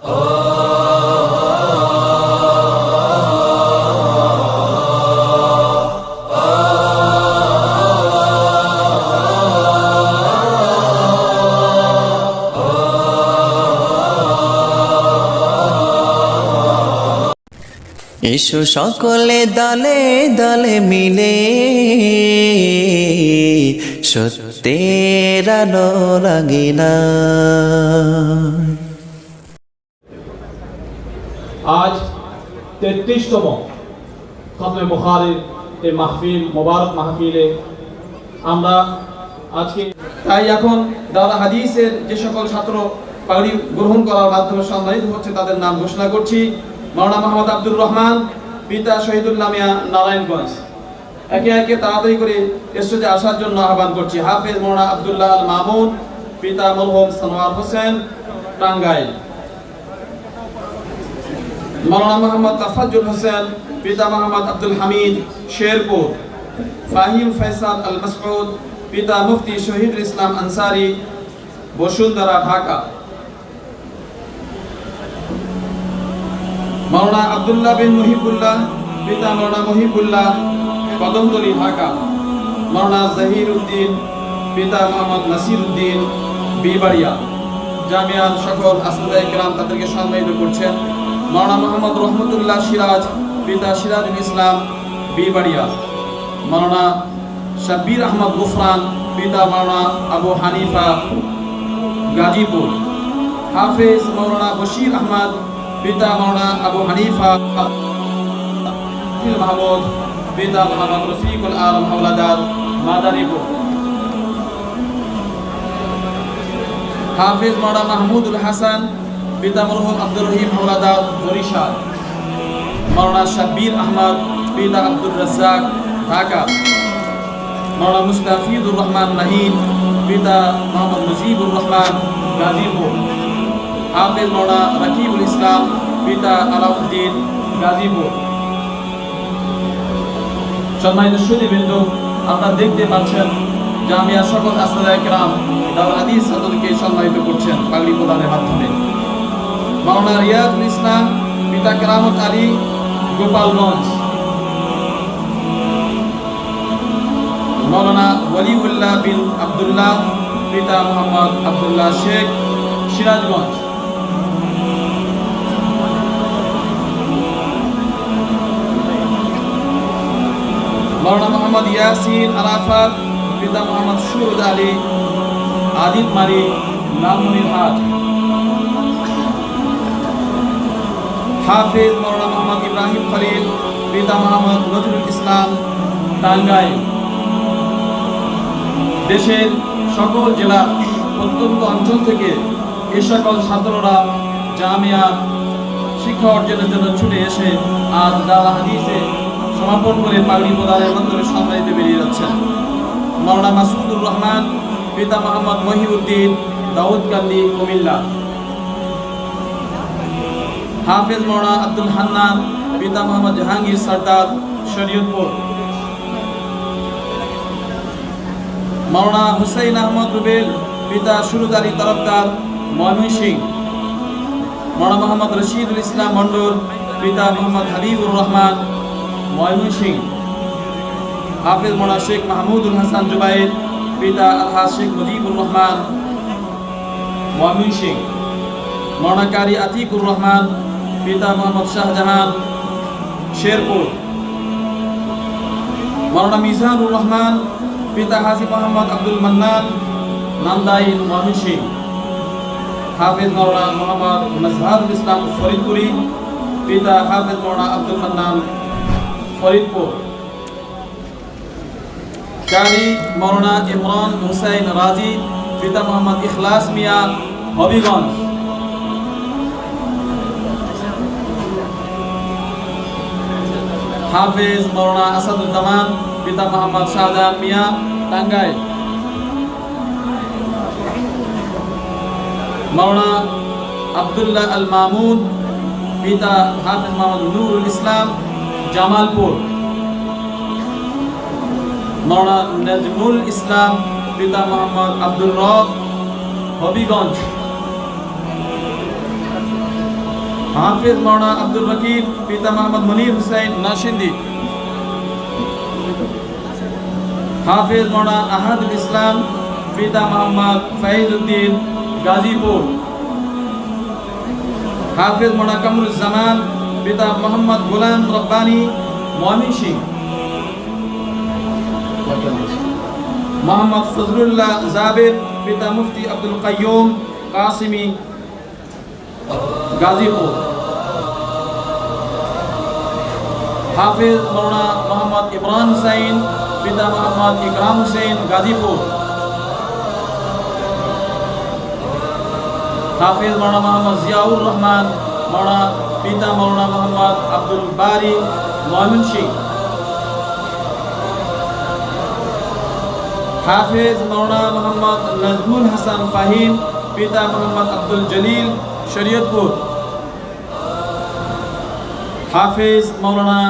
এসো সকলে দলে দলে মিলে সত্যের আলো রাঙিনা। आज 33তম খতমে বুখারীর এই মাহফিল, মোবারক মাহফিলে আমরা আজকে তাই এখন দাওরা হাদিসের যে সকল ছাত্র পাগড়ি গ্রহণ করার মাধ্যমে সম্মানিত হচ্ছে তাদের নাম ঘোষণা করছি। মাওলানা মোহাম্মদ আব্দুর রহমান, পিতা শহীদুল্লাহ মিয়া, নারায়ণগঞ্জ। একে একে তাড়াতাড়ি করে স্টেজে আসার জন্য আহ্বান করছি। হাফেজ মাওলানা আব্দুল্লাহ আল মামুন, পিতা মরহুম সানোয়ার হোসেন, টাঙ্গাইল। মাওলানা মোহাম্মদ তাফাজ্জুল হোসেন, পিতা মোহাম্মদ আব্দুল হামিদ, শেরপুর। ফাহিম ফয়সাল আল মাসউদ, পিতা মুফতি শহীদুল ইসলাম আনসারী, বসুন্ধরা, ঢাকা। মাওলানা আব্দুল্লাহ বিন মুহিবুল্লাহ, পিতা মাওলানা মুহিবুল্লাহ, কদমতলী, ঢাকা। মাওলানা জহির উদ্দিন, পিতা মোহাম্মদ নাসির উদ্দিন, বিবাড়িয়া। জামিয়ার সকল আসলায়ে কেরাম তাদেরকে সম্মানিত করছেন। মাওলানা মোহাম্মদ রহমতুল্লাহ সিরাজ, পিতা সিরাজুল ইসলাম, বিবাড়িয়া। মাওলানা শাব্বির আহমদ গুফরান, পিতা মাওলানা আবু হানিফা, গাজীপুর। হাফেজ মাওলানা বশির আহমদ, পিতা মাওলানা আবু হানিফা, মাহমুদ, পিতা মোহাম্মদ রফিকুল আলম হাওলাদার, মাদারীপুর। হাফেজ মাওলানা মাহমুদুল হাসান, পিতা মরহুম আব্দুর রহিম হাওলাদার, বরিশাল। মাওলানা শাব্বির আহমদ, পিতা আব্দুর রাজ্জাক, ঢাকা। মাওলানা মুস্তাফিজুর রহমান নাহিদ, পিতা মোহাম্মদ মুজিবুর রহমান, গাজীপুর। হাফেজ মাওলানা রাকিবুল ইসলাম, পিতা আলাউদ্দিন, গাজীপুর। সম্মানিত সুধীবৃন্দ, আপনারা দেখতে পাচ্ছেন জামিয়া সকল আসলায়ে কেরাম দাওরাত হাদিস ছাত্রদেরকে সম্মানিত করছেন পাগড়ি প্রদানের মাধ্যমে। মাওলানা রিয়াজুল ইসলাম, পিতা কেরামত আলী, গোপালগঞ্জ। মাওলানা ওয়ালিউল্লাহ বিন আব্দুল্লাহ, পিতা মোহাম্মদ আব্দুল্লাহ শেখ, সিরাজগঞ্জ। মাওলানা মোহাম্মদ ইয়াসিন আরাফাত, পিতা মোহাম্মদ সুরুদ আলী, আদিতমারি, লালমনিরহাট। হাফেজ মাওলানা মোহাম্মদ ইব্রাহিম খলিল, পিতা মোহাম্মদ নজরুল ইসলাম, টাঙ্গাইল। দেশের সকল জেলা প্রত্যন্ত অঞ্চল থেকে এ সকল ছাত্ররা জামিয়া শিক্ষা অর্জনের জন্য ছুটে এসে আজ দাওরাত হাদিসে সমাপন করে পাগড়ি প্রদানের মাধ্যমে সম্মানিত বেরিয়ে যাচ্ছেন। মাওলানা মাসুদুর রহমান, পিতা মোহাম্মদ মহিউদ্দিন, দাউদকান্দি, কুমিল্লা। হাফেজ মাওলানা আব্দুল হান্নান, পিতা মোহাম্মদ জাহাঙ্গীর সরদার, শরীয়তপুর। মাওলানা হুসাইন আহমদ রুবেল, পিতা সুরুদ আলী তরফদার, ময়মনসিংহ। মাওলানা মোহাম্মদ রশিদুল ইসলাম মন্ডল, পিতা মোহাম্মদ হাবিবুর রহমান, ময়মনসিংহ। হাফেজ মাওলানা শেখ মাহমুদুল হাসান জুবাইর, পিতা আলহাজ শেখ মুজিবুর রহমান, ময়মনসিংহ। মাওলানা কারি আতিকুর রহমান, পিতা মোহাম্মদ শাহজাহান, শেরপুর। মাওলানা মিজানুর রহমান, পিতা হাজি মোহাম্মদ আব্দুল মান্নান, নান্দাইল, ময়মনসিংহ। হাফেজ মাওলানা মোহাম্মদ মাজহারুল ইসলাম ফরিদপুরি, পিতা হাফেজ মাওলানা আব্দুল মান্নান, ফরিদপুর। কারি মাওলানা ইমরান হুসাইন রাজি, পিতা মোহাম্মদ ইখলাস মিয়া, হবিগঞ্জ। হাফেজ মাওলানা আসাদুজ্জামান, পিতা মোহাম্মদ শাহজাহান মিয়া, টাঙ্গাইল। মাওলানা আব্দুল্লাহ আল মামুন, পিতা হাফেজ মোহাম্মদ নুরুল ইসলাম, জামালপুর। মাওলানা নাজমুল ইসলাম, পিতা মোহাম্মদ আব্দুর রব, হবিগঞ্জ। हाफिज मौलाना अब्दुल रकीब पिता मोहम्मद मुनीर हुसैन नाशिंदी। हाफिज मौलाना अहदुल इस्लाम पिता मोहम्मद फैजुद्दीन गाजीपुर। हाफिज मौलाना कमरुज्जमान पिता मोहम्मद गुलाम रब्बानी मोमिनसिंह। मोहम्मद फजलुल्लाह जाबिर पिता मुफ्ती अब्दुल कय्यूम कासिमी गाजीपुर। हाफिज मौलाना मोहम्मद इमरान हुसैन पिता मोहम्मद इकराम हुसैन गाजीपुर। हाफिज मौलाना मोहम्मद जियाउर रहमान मौलाना पिता मौलाना मोहम्मद अब्दुल बारी मोमिनसिंह। हाफिज मौलाना मोहम्मद नजमुल हसन फाहिम पिता मोहम्मद अब्दुल जलील शरीयतपुर। हाफिज मौलाना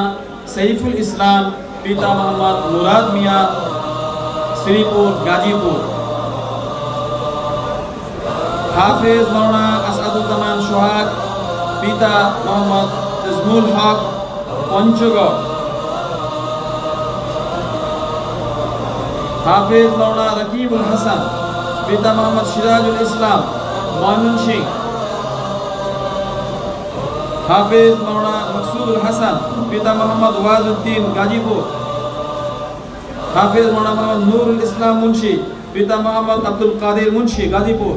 सैफुल इस्लाम पिता मोहम्मद मुराद मियाँ श्रीपुर गाजीपुर। हाफिज मौलाना असदुज्जमान सोहाग पिता मोहम्मद इस्मुल हक पंचगढ़। हाफिज मौलाना रकीबुल हसन पिता मोहम्मद सिराजुल इस्लाम मोमिनसिंह। हाफिज मौलाना मकसूदुल हसन पिता मोहम्मद वाजुद्दीन गाजीपुर। हाफिज मौलाना मोहम्मद नूरुल इस्लाम मुंशी पिता मोहम्मद अब्दुल कादिर मुंशी गाजीपुर।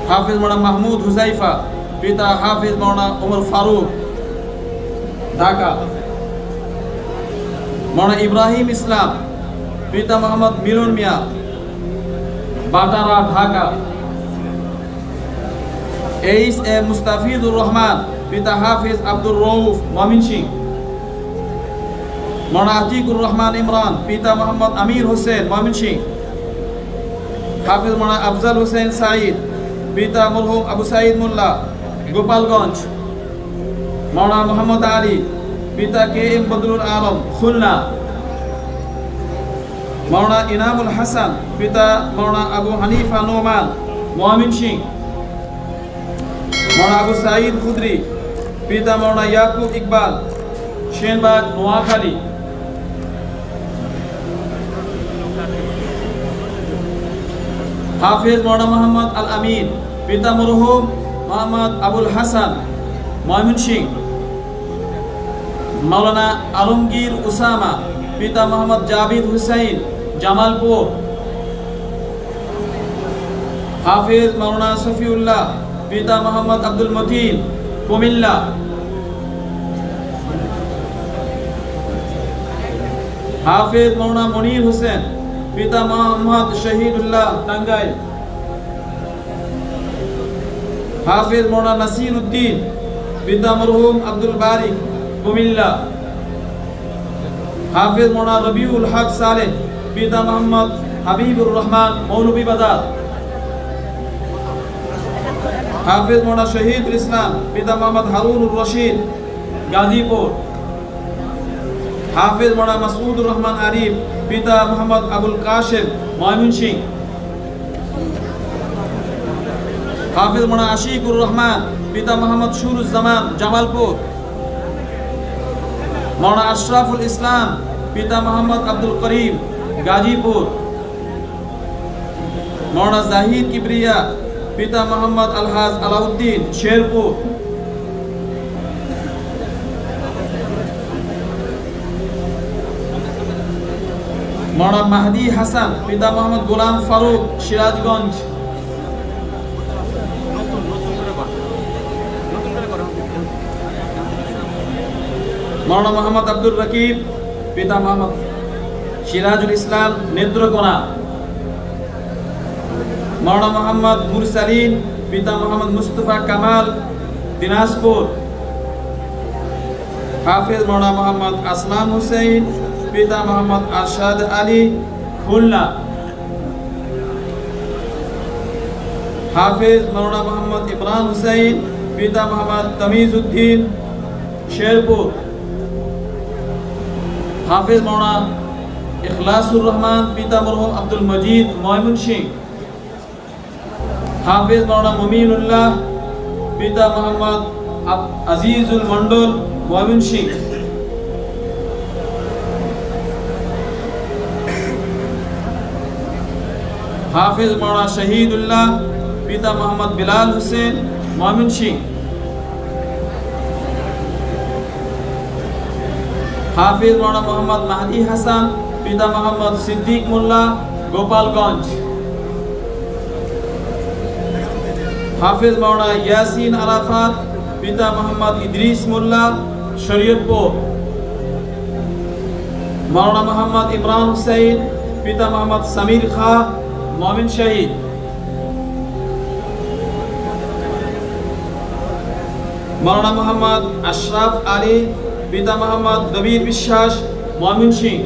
हाफिज मौलाना महमूद हुजैफा पिता हाफिज मौलाना उमर फारूक ढाका। मौलाना इब्राहिम इस्लाम पिता मोहम्मद मिलन मियाँ बाटारा ढाका। एस ए मुस्ताफिजुर रहमान पिता हाफिज अब्दुल रऊफ मोमिनसिंह। मौलाना अतीकुर रहमान इमरान पिता मोहम्मद अमीर हुसैन मोमिनसिंह। हाफिज मौलाना अफजल हुसैन साइद पिता मरहूम अबू साइद मुल्ला गोपालगंज। मौलाना मोहम्मद अली पिता के एम बदरुल आलम खुलना। मौलाना इनामुल हसन पिता मौलाना अबू हनीफा नोमान मोमिनसिंह। मौलाना अबू साइद खुदरी पिता मौलाना याकूब इकबाल शेनबाग नोआखाली। हाफिज मौलाना मोहम्मद अल अमीन पिता मरहूम मोहम्मद अबुल हसन मोमिनसिंह। मौलाना आलमगीर उसामा पिता मोहम्मद जाबिद हुसैन जमालपुर। हाफिज मौलाना सफीउल्लाह पिता मोहम्मद अब्दुल मतीन कुमिल्ला। हाफिज मौलाना मुनीर हुसैन पिता मोहम्मद शहीदुल्लाह टांगाइल। हाफिज मौलाना नसीरुद्दीन पिता मरहूम अब्दुल बारी कुमिल्ला। हाफिज मौलाना रबीउल हक सालेह पिता मोहम्मद हबीबुर रहमान मौलवी बाजार। हाफिज मौलाना शहीदुल इस्लाम पिता मोहम्मद हारूनुर रशीद गाजीपुर। हाफिज मौलाना मसूदुर रहमान आरिफ पिता मोहम्मद अबुल काशिम मोमिनसिंह। हाफिज मौलाना आशिकुर रहमान पिता मोहम्मद शुरुज़्ज़मान जमालपुर। मौलाना अशरफुल इस्लाम पिता मोहम्मद अब्दुल करीम गाजीपुर। मौलाना जाहिद किबरिया पिता मोहम्मद अलहाज अलाउद्दीन शेरपुर। मौलाना महदी हसन पिता मोहम्मद गुलाम फारूक सिराजगंज। मौलाना मोहम्मद अब्दुल रकीब पिता मोहम्मद सिराजुल इस्लाम नेत्रकोना। मौलाना मोहम्मद मुरसलीन पिता मोहम्मद मुस्तफ़ा कमाल दिनाजपुर। हाफिज मौलाना मोहम्मद असलाम हुसैन पिता मोहम्मद अरशद अली खुलना। हाफिज मौलाना मोहम्मद इमरान हुसैन पिता मोहम्मद तमीजुद्दीन शेरपुर। हाफिज मौलाना इखलासुर रहमान पिता मरहूम अब्दुल मजीद मोमिनसिंह। हाफिज मौलाना मुमीनुल्लाह পিতা মোহাম্মদ আজিজুল মন্ডল ময়মনসিংহ। হাফেজ মাওলানা শহীদুল্লাহ পিতা মোহাম্মদ বিলাল হোসেন ময়মনসিংহ। হাফেজ মাওলানা মোহাম্মদ মাহদি হাসান পিতা মোহাম্মদ সিদ্দিক মোল্লা গোপালগঞ্জ। হাফেজ মাওলানা ইয়াসিন আরাফাত পিতা মোহাম্মদ ইদ্রিস মোল্লা শরীয়তপুর। মাওলানা মোহাম্মদ ইমরান হুসাইন পিতা মোহাম্মদ সামির খাঁ ময়মনসিংহ। মাওলানা মোহাম্মদ আশরাফ আলী পিতা মোহাম্মদ দবির বিশ্বাস ময়মনসিংহ।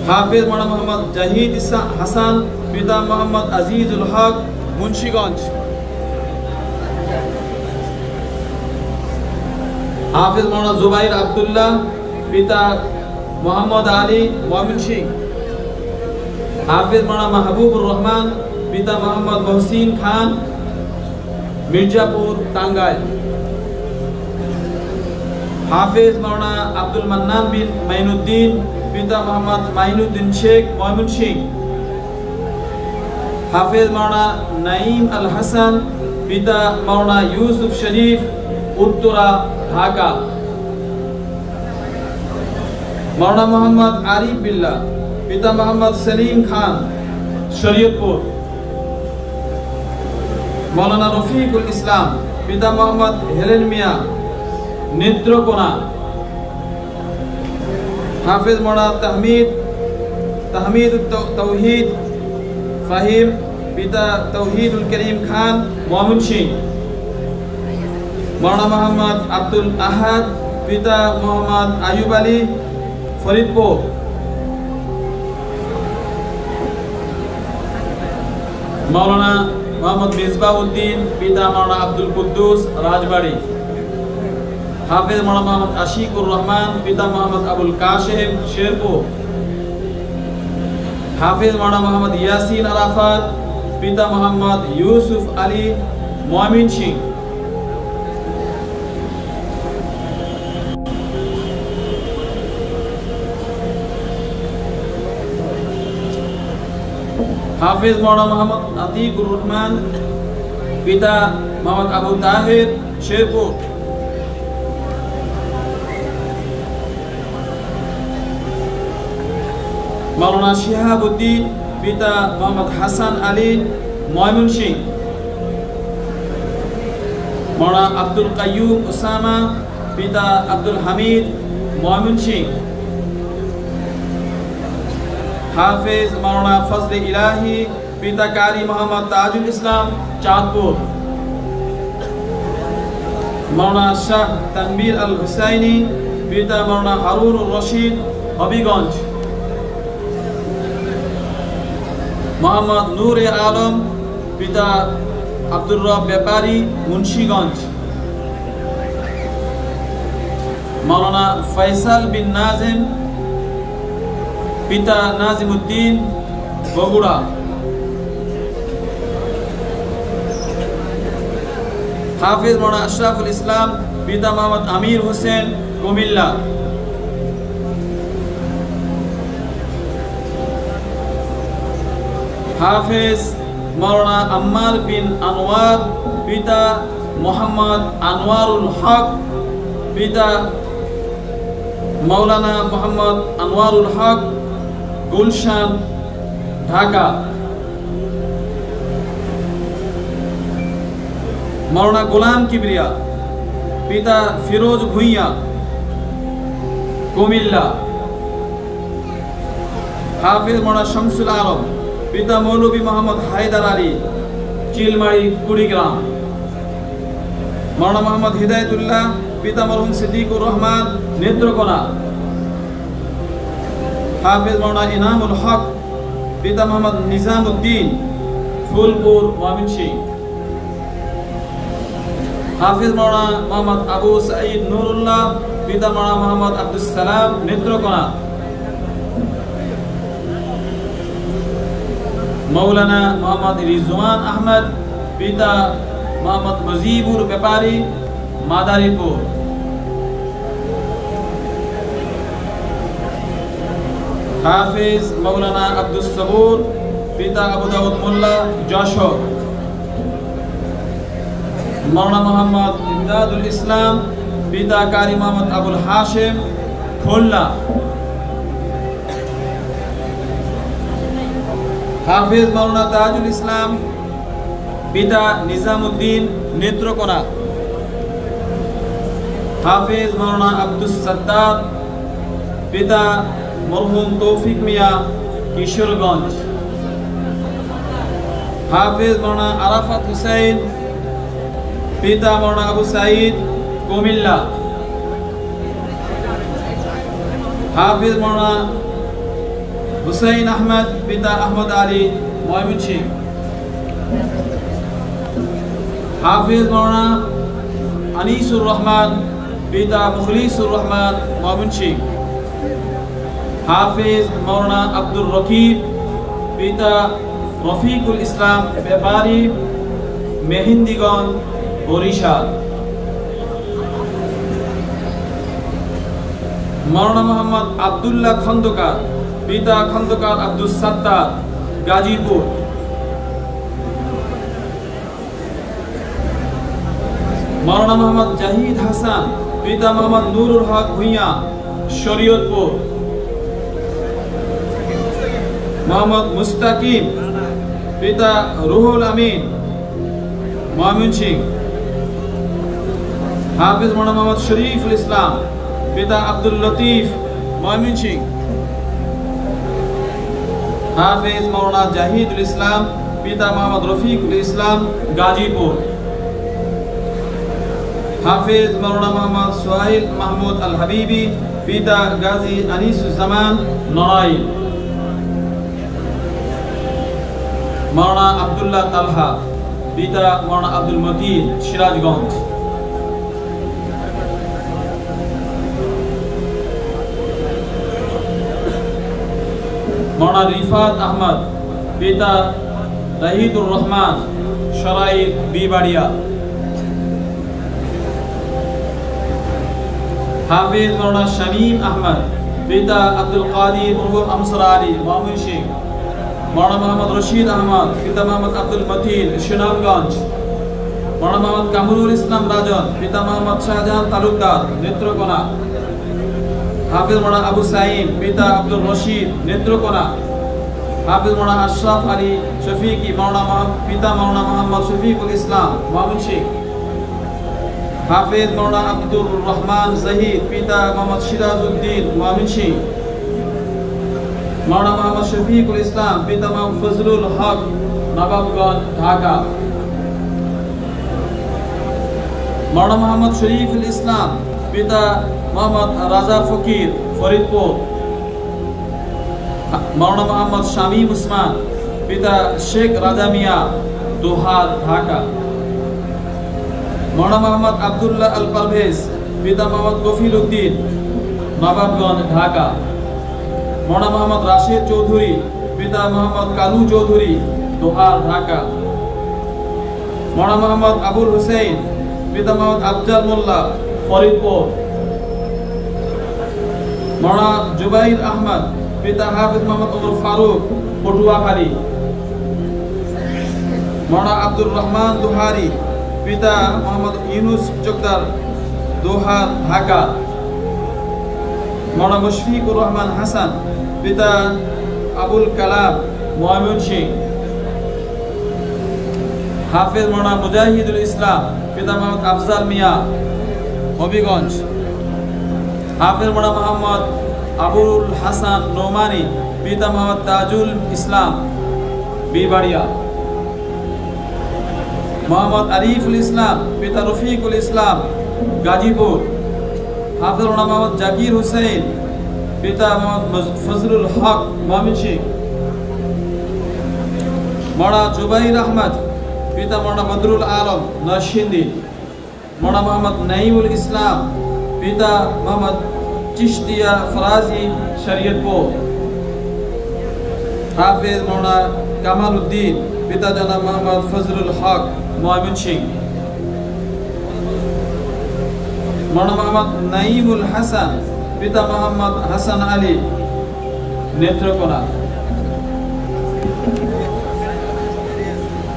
হাফেজ মাওলানা মোহাম্মদ জাহিদ হাসান পিতা মোহাম্মদ আজিজুল হক মুন্সিগঞ্জ। হাফেজ মাওলানা জুবাইর আব্দুল্লাহ পিতা মোহাম্মদ আলী ময়মনসিংহ। হাফেজ মাওলানা মাহবুবুর রহমান পিতা মোহাম্মদ মহসিন খান মির্জাপুর টাঙ্গাইল। হাফেজ মাওলানা আব্দুল মান্নান বিন মাইনুদ্দিন পিতা মোহাম্মদ মাইনুদ্দিন শেখ ময়মনসিংহ। হাফেজ মাওলানা নাঈম আল হাসান পিতা মাওলানা ইউসুফ শরীফ উত্তরা ঢাকা। মাওলানা মোহাম্মদ আরিফ বিল্লাহ পিতা মোহাম্মদ সেলিম খান শরীয়তপুর। মাওলানা রফিকুল ইসলাম পিতা মোহাম্মদ হেলেন মিয়া নেত্রকোনা। হাফেজ মাওলানা তাহমিদ তৌহিদ ফাহিম পিতা তৌহিদুল করিম খান ময়মনসিংহ। মাওলানা মোহাম্মদ আব্দুল আহাদ পিতা মোহাম্মদ আয়ুব আলী ফরিদপুর। মাওলানা মোহাম্মদ মিসবাউদ্দিন পিতা মাওলানা আব্দুল কুদ্দুস রাজবাড়ী। হাফেজ মাওলানা মোহাম্মদ আশিকুর রহমান পিতা মোহাম্মদ আবুল কাশেম শেরপুর। হাফেজ মাওলানা মোহাম্মদ ইয়াসিন আরাফাত পিতা মোহাম্মদ ইউসুফ আলী ময়মনসিংহ। হাফেজ মাওলানা মোহাম্মদ আতিকুর রহমান পিতা মোহাম্মদ আবু তাহের শেরপুর। মাওলানা শিহাবুদ্দিন পিতা মোহাম্মদ হাসান আলী ময়মনসিংহ। মাওলানা আব্দুল কাইয়ুম ওসামা পিতা আব্দুল হামিদ ময়মনসিংহ। হাফেজ মাওলানা ফজলে ইলাহি পিতা কারি মোহাম্মদ তাজুল ইসলাম চাঁদপুর। মাওলানা শাহ তানবীর আল হুসাইনি পিতা মাওলানা হারুনুর রশিদ হবিগঞ্জ। মোহাম্মদ নূরে আলম পিতা আব্দুর রব ব্যাপারী মুন্সিগঞ্জ। মাওলানা ফয়সাল বিন নাজিম পিতা নাজিমুদ্দিন বগুড়া। হাফেজ মাওলানা আশরাফুল ইসলাম পিতা মোহাম্মদ আমির হোসেন কুমিল্লা। হাফেজ মাওলানা আম্মার বিন আনোয়ার পিতা মোহাম্মদ আনোয়ারুল হক পিতা মাওলানা মোহাম্মদ আনোয়ারুল হক গুলশান ঢাকা। মাওলানা গোলাম কিবরিয়া পিতা ফিরোজ ভুইয়া কুমিল্লা। হাফেজ মাওলানা শামসুল আলম পিতা মৌলভী মোহাম্মদ হায়দার আলী চিলমারি কুড়িগ্রাম। মাওলানা মোহাম্মদ হিদায়তুল্লাহ পিতা মরহুম সিদ্দিকুর রহমান নেত্রকোনা। হাফেজ মাওলানা ইনামুল হক পিতা মোহাম্মদ নিজামুদ্দিন ফুলপুর ময়মনসিংহ। হাফেজ মাওলানা মোহাম্মদ আবু সাঈদ নুরুল্লাহ পিতা মাওলানা মোহাম্মদ আব্দুস সালাম নেত্রকোনা। মাওলানা মোহাম্মদ রিজওয়ান আহমদ পিতা মোহাম্মদ মুজিবুর ব্যাপারী, মাদারীপুর। হাফিজ মৌলানা আব্দুস সবুর, পিতা আবু দাউদ মোল্লা, যশোর। মৌলানা মোহাম্মদ ইমদাদুল ইসলাম, পিতা কারি মোহাম্মদ আবুল হাশেম, খুলনা। হাফিজ মৌলানা তাজুল ইসলাম, পিতা নিজামুদ্দিন, নেত্রকোনা। হাফিজ মৌলানা আব্দুস সাত্তার, পিতা মরহুম তৌফিক মিয়া, কিশোরগঞ্জ। হাফিজ মৌলানা আরাফাত হুসাইন, পিতা মৌলানা আবু সাইদ, কুমিল্লা। হাফিজ মৌলানা হুসাইন আহমদ, পিতা আহমদ আলী, ময়মনসিংহ। হাফিজ মৌলানা আনিসুর রহমান, পিতা মুখলিসুর রহমান, ময়মনসিংহ। হাফিজ মৌলানা আব্দুর রকিব, পিতা রফিকুল ইসলাম ব্যাপারী, মেহেন্দিগঞ্জ, বরিশাল। মৌলানা মোহাম্মদ আব্দুল্লাহ খন্দকার, পিতা খন্দকার আব্দুস সাত্তার, গাজীপুর। মৌলানা মোহাম্মদ জাহিদ হাসান, পিতা মোহাম্মদ নুরুল হক ভূঁইয়া, শরীয়তপুর। মোহাম্মদ মুস্তাকিম, পিতা রুহুল আমিন, ময়মনসিংহ। হাফিজ মৌলানা মোহাম্মদ শরীফুল ইসলাম, পিতা আব্দুল লতিফ, ময়মনসিংহ। হাফিজ মৌলানা জাহিদুল ইসলাম, পিতা মোহাম্মদ রফিকুল ইসলাম, গাজীপুর। হাফিজ মৌলানা মোহাম্মদ সোহাইল মাহমুদ আল হাবিবি, পিতা গাজী আনিসুজ্জামান, নড়াইল। মৌলানা আব্দুল্লাহ তালহা, পিতা মৌলানা আব্দুল মতিন, সিরাজগঞ্জ। মৌলানা রিফাত আহমদ, পিতা রাহিদুর রহমান, সরাইল, বিবাড়িয়া। হাফিজ মৌলানা শামীম আহমদ, পিতা আব্দুল কাদির মরহুম আমসর আলী, ময়মনসিংহ। মৌলানা মোহাম্মদ রশিদ আহমদ, পিতা মোহাম্মদ আব্দুল মতিন, সুনামগঞ্জ। মৌলানা মোহাম্মদ কামরুল ইসলাম রাজন, পিতা মোহাম্মদ শাহজাহান তালুকদার, নেত্রকোনা। হাফিজ মৌলানা আবু সাইম, পিতা আব্দুল রশিদ, নেত্রকোনা। হাফিজ মৌলানা আশরাফ আলী শফিকি, পিতা মৌলানা মোহাম্মদ শফিকুল ইসলাম, ময়মনসিংহ। হাফিজ মৌলানা আব্দুর রহমান জাহিদ, পিতা মোহাম্মদ সিরাজউদ্দিন, ময়মনসিংহ। মৌলানা মোহাম্মদ শফিকুল ইসলাম, পিতা মোহাম্মদ ফজলুল হক, নবাবগঞ্জ, ঢাকা। মৌলানা মোহাম্মদ শরীফুল ইসলাম, পিতা মোহাম্মদ রাজা ফকির, ফরিদপুর। মৌলানা মোহাম্মদ শামীম উসমান, পিতা শেখ রাজা মিয়া, দোহা, ঢাকা। মৌলানা মোহাম্মদ আব্দুল্লাহ আল পারভেজ, পিতা মোহাম্মদ কফিল উদ্দিন, নবাবগঞ্জ, ঢাকা। মৌলানা মোহাম্মদ রাশেদ চৌধুরী, পিতা মোহাম্মদ কালু চৌধুরী, দোহা, ঢাকা। মৌলানা মোহাম্মদ আবুল হুসেইন, পিতা মোহাম্মদ আফজাল মোল্লা, ফরিদপুর। মৌলানা জুবাইর আহমদ, পিতা হাফিজ মোহাম্মদ ওমর ফারুক, পটুয়াখালী। মৌলানা আব্দুর রহমান দোহারি, পিতা মোহাম্মদ ইউনুস চকদার, দোহা, ঢাকা। মৌলানা মুশফিকুর রহমান হাসান, পিতা আবুল কালাম, ময়মনসিংহ। হাফিজ মৌলানা মুজাহিদুল ইসলাম, পিতা মোহাম্মদ আফজাল মিয়া, হবিগঞ্জ। হাফিজ মৌলানা মোহাম্মদ আবুল হাসান নোমানি, পিতা মোহাম্মদ তাজুল ইসলাম, বিবাড়িয়া। মোহাম্মদ আরিফুল ইসলাম, পিতা রফিকুল ইসলাম, গাজীপুর। হাফিজ মৌলানা মোহাম্মদ জাকির হুসেন, পিতা মোহাম্মদ ফজলুল হক, ময়মনসিংহ। মৌলানা জুবাইর আহমদ, পিতা মৌলানা বদরুল আলম, নরসিংদী। মৌলানা মোহাম্মদ নাইমুল ইসলাম, পিতা মোহাম্মদ চিশতিয়া ফরাজি, শরীয়তপুর। হাফিজ মৌলানা কামাল উদ্দিন, পিতা জনাব মোহাম্মদ ফজলুল হক ময়মনসিংহ। মৌলানা মোহাম্মদ নাইমুল হাসান, পিতা মোহাম্মদ হাসান আলী নেত্রকোনা।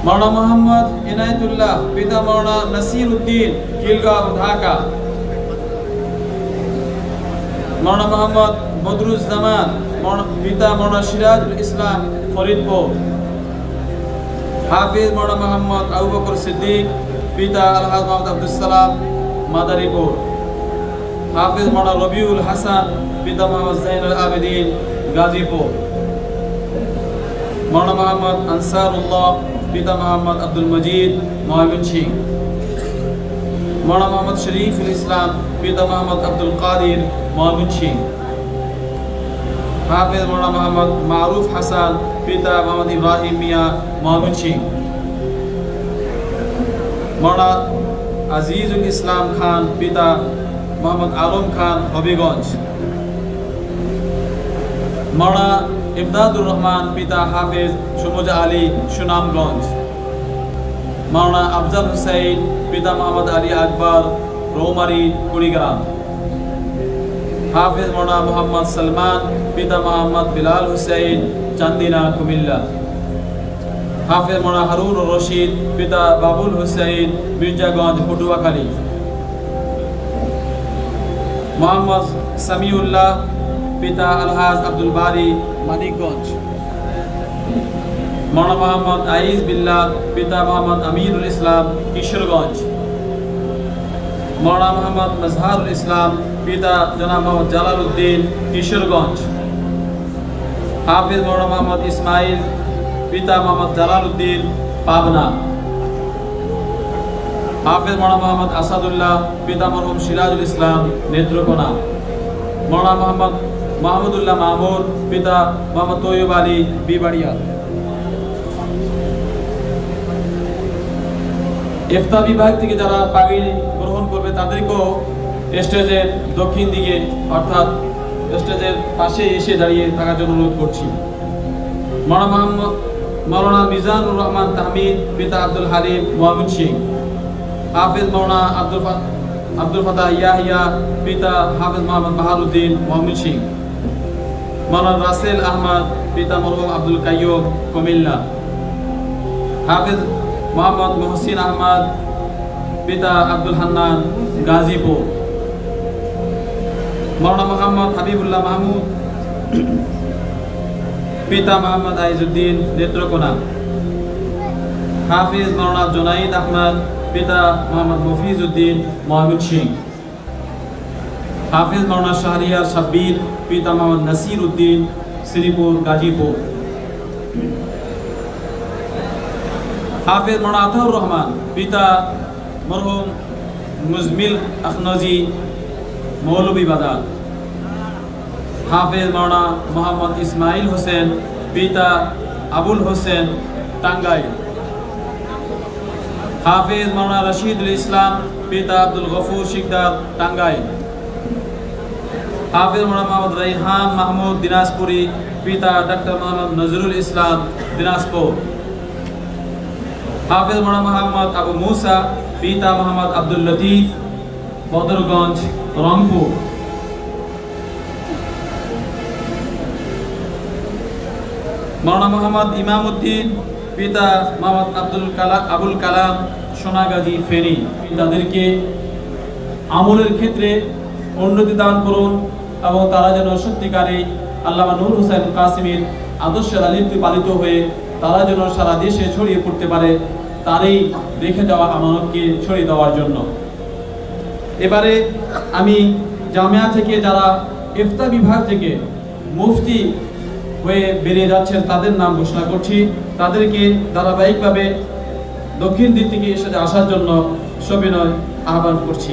মৌলানা মোহাম্মদ ইনায়েতুল্লাহ, পিতা মৌলানা নাসির উদ্দিন খিলগাঁও ঢাকা। মৌলানা মোহাম্মদ বদরুজ্জামান, পিতা মৌলানা সিরাজুল ইসলাম ফরিদপুর। হাফিজ মৌলানা মোহাম্মদ আবু বকর সিদ্দিক, পিতা আলহাজ মোহাম্মদ আব্দুস সালাম মাদারীপুর। হাফিজ মৌলানা রবিউল হাসান, পিতা মোহাম্মদ জাইনুল আবেদিন গাজীপুর। মৌলানা মোহাম্মদ আনসারুল্লাহ, পিতা মোহাম্মদ আব্দুল মজিদ ময়মনসিংহ। মৌলানা মোহাম্মদ শরীফুল ইসলাম, পিতা মোহাম্মদ আব্দুল কাদির ময়মনসিংহ। হাফিজ মৌলানা মোহাম্মদ মারুফ হাসান, পিতা মোহাম্মদ ইব্রাহিম মিয়া ময়মনসিংহ। মৌলানা আজিজুল ইসলাম খান, পিতা মোহাম্মদ আলম খান হবিগঞ্জ। মৌলানা ইমদাদুর রহমান, পিতা হাফিজ সুমজা আলী সুনামগঞ্জ। মৌলানা আফজাল হুসাইন, পিতা মোহাম্মদ আলী আকবর রৌমারী কুড়িগ্রাম। হাফিজ মৌলানা মোহাম্মদ সালমান, পিতা মোহাম্মদ বিলাল হুসাইন চান্দিনা কুমিল্লা। হাফিজ মৌলানা হারুন রশিদ, পিতা বাবুল হুসাইন মির্জাগঞ্জ পটুয়াখালী। মোহাম্মদ সামিউল্লাহ, পিতা আলহাজ আব্দুল বারি মানিকগঞ্জ। মৌলানা মোহাম্মদ আইজ বিল্লাহ, পিতা মোহাম্মদ আমিরুল ইসলাম কিশোরগঞ্জ। মৌলানা মোহাম্মদ মজহারুল ইসলাম, পিতা জনাব মোহাম্মদ জালাল উদ্দিন কিশোরগঞ্জ। হাফিজ মৌলানা মোহাম্মদ ইসমাইল, পিতা মোহাম্মদ জালাল উদ্দিন পাবনা। হাফিজ মৌলানা মোহাম্মদ আসাদুল্লাহ, পিতা মরহুম সিরাজুল ইসলাম নেত্রকোনা। মৌলানা মোহাম্মদ মাহমুদুল্লাহ মাহমুদ, পিতা মোহাম্মদ তৈয়ব আলী বিবাড়িয়া। ইফতা বিভাগ থেকে যারা পাগড়ি গ্রহণ করবে তাদেরকেও স্টেজের দক্ষিণ দিকে অর্থাৎ স্টেজের পাশে এসে দাঁড়িয়ে থাকার জন্য অনুরোধ করছি। মৌলানা মিজানুর রহমান তাহমিদ, পিতা আব্দুল হালিম ময়মনসিংহ। হাফিজ মৌলানা আব্দুল ফাতাহ ইয়াহিয়া, পিতা হাফিজ মোহাম্মদ বাহারুদ্দিন ময়মনসিংহ। মৌলানা রাসেল আহমদ, পিতা মরহুম আব্দুল কাইয়ুম কুমিল্লা। হাফিজ মোহাম্মদ মহসিন আহমদ, পিতা আব্দুল হান্নান গাজীপুর। মৌলানা মোহাম্মদ হাবিবুল্লাহ মাহমুদ, পিতা মোহাম্মদ আইজউদ্দিন নেত্রকোনা। হাফিজ মৌলানা জুনাইদ আহমদ, পিতা মোহাম্মদ মফিজউদ্দিন ময়মনসিংহ। হাফিজ মৌলানা শাহরিয়ার সাব্বির, পিতা মোহাম্মদ নাসির উদ্দিন শ্রীপুর গাজীপুর। হাফিজ মৌলানা আতাউর রহমান, পিতা মরহুম মুজমিল আখনজি মৌলভীবাজার। হাফিজ মৌলানা মোহাম্মদ ইসমাইল হোসেন, পিতা আবুল হোসেন টাঙ্গাইল। হাফিজ মৌলানা রশিদুল ইসলাম, পিতা আব্দুল গফুর শিকদার টাঙ্গাইল। হাফিজ মৌলানা মোহাম্মদ রাইহান মাহমুদ দিনাজপুরি, পিতা ডক্টর মোহাম্মদ নজরুল ইসলাম দিনাজপুর। হাফিজ মৌলানা মোহাম্মদ আবু মুসা, পিতা মোহাম্মদ আব্দুল লতিফ বদরগঞ্জ রংপুর। মৌলানা মোহাম্মদ ইমামউদ্দিন, পিতা মোহাম্মদ আবুল কালাম সোনাগাজী ফেনী। তাদেরকে আমলের ক্ষেত্রে উন্নতি দান করুন এবং তারা যেন সত্যিকারে আল্লামা নূর হোসেন কাসিমের আদর্শের আলিপ্তি পালিত হয়ে তারা যেন সারা দেশে ছড়িয়ে পড়তে পারে, তারই রেখে যাওয়া আমানতকে ছড়িয়ে দেওয়ার জন্য। এবারে আমি জামিয়া থেকে যারা ইফতা বিভাগ থেকে মুফতি হয়ে বেরিয়ে যাচ্ছেন তাদের নাম ঘোষণা করছি। তাদেরকে ধারাবাহিকভাবে দক্ষিণ দিক থেকে এসে আসার জন্য সবিনয় আহ্বান করছি।